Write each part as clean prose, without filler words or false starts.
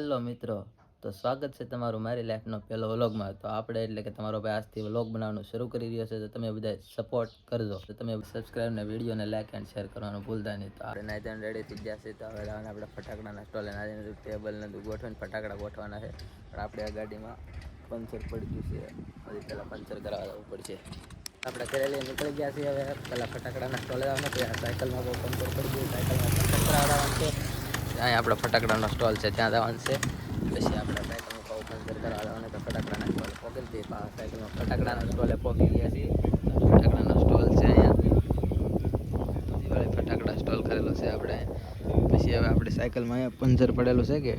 Hello મિત્રો, તો સ્વાગત છે તમારું મારી લાઈફનો પહેલો વ્લોગમાં. તો આપણે એટલે કે તમારો ભાઈ આજથી વ્લોગ બનાવવાનું શરૂ કરી રહ્યો છે, તો તમે બધા સપોર્ટ કરજો. તો તમે સબસ્ક્રાઈબ ને વિડીયોને લાઈક એન્ડ શેર કરવાનું ભૂલતા નહીં. તો આપણે નાઈ ધોઈને રેડી થઈ ગયા છે. તો હવે આપણે ફટાકડાના સ્ટોલે નાખીને ટેબલ ને ગોઠવીને ફટાકડા ગોઠવાના છે. પણ આપણે આ ગાડીમાં પંચર પડી ગયું છે, હજી પહેલાં પંચર કરાવવા જવું પડશે. આપણે ઘરે લઈને નીકળી ગયા છીએ. હવે પહેલાં ફટાકડાના સ્ટોલે આવવાના છે. સાયકલમાં બહુ પંચર પડી ગયું, સાયકલમાં પંચર કરાવવાનું છે. અહીંયા આપણો ફટાકડાનો સ્ટોલ છે, ત્યાં જવાનું છે. પછી આપણે સાયકલનું પાઉ પંચર કરાવવાનું. તો ફટાકડાના સ્ટોલ પહોંચી સાયકલમાં ફટાકડાના સ્ટોલે પહોંચી ગયા છીએ. ફટાકડાનો સ્ટોલ છે અહીંયા, દિવાળી ફટાકડા સ્ટોલ કરેલો છે આપણે. પછી હવે આપણે સાયકલમાં અહીંયા પંચર પડેલું છે કે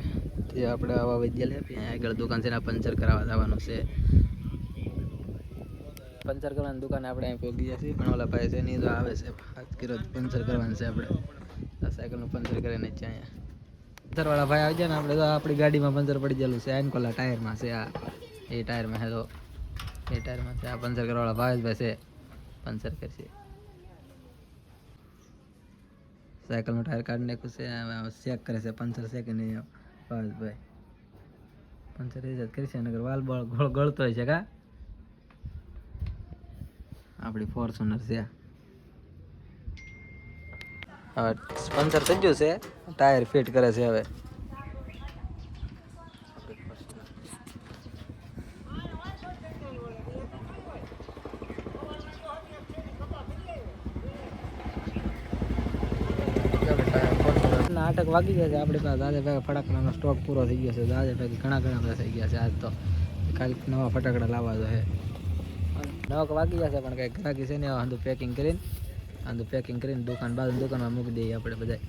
તે આપણે આવા વિદ્યાલય અહીંયા આગળ દુકાન છે, પંચર કરાવવા જવાનું છે. પંચર કરવાની દુકાને આપણે અહીં પહોંચી ગયા છીએ, પણ ઓલા ભાઈ છે નહીં તો આવે છે. પંચર કરવાનું છે આપણે. સાયકલનું પંચર કરીને જ છે અહીંયા. પંચરવાળા ભાઈ આવી જાય ને, આપણે તો આપણી ગાડીમાં પંચર પડી ગયેલું છે. આઈને કોલા ટાયરમાં છે, આ એ ટાયરમાં છે. તો એ ટાયરમાં છે. આ પંચર કરવાવાળા ભાઈ જ ભાઈ છે, પંચર કરશે. સાયકલનું ટાયર કાઢી નાખ્યું છે, ચેક કરે છે પંચર છે કે નહીં. ભાઈ પંચર એ જ કરશે, નગર વાલ બળ ગળતો હોય છે. કા આપણી ફોર્ચ્યુનર છે. હવે પંચર થઈ ગયું છે, ટાયર ફિટ કરે છે. હવે નાટક વાગી ગયા છે આપણી પાસે. દાદા ભાઈ ફટાકડાનો સ્ટોક પૂરો થઈ ગયો છે. દાદા ભાઈ ઘણા બધા થઈ ગયા છે. આજ તો ખાલી નવા ફટાકડા લાવવા તો છે. નવા વાગી ગયા છે, પણ કંઈક ગ્રાહકી છે ને આંધું પેકિંગ કરીને દુકાનમાં મૂકી દઈએ આપણે બધા.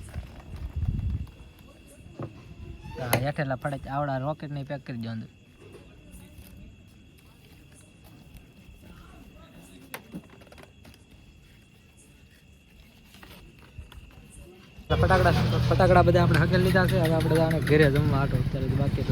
હેઠેલા ફટાક આવડા રોકેટ નહીં પેક કરી દો અંદર. ફટાકડા બધા આપણે હકેલ લીધા છે. હવે આપણે ઘરે જમવા આટો અત્યારે બાકી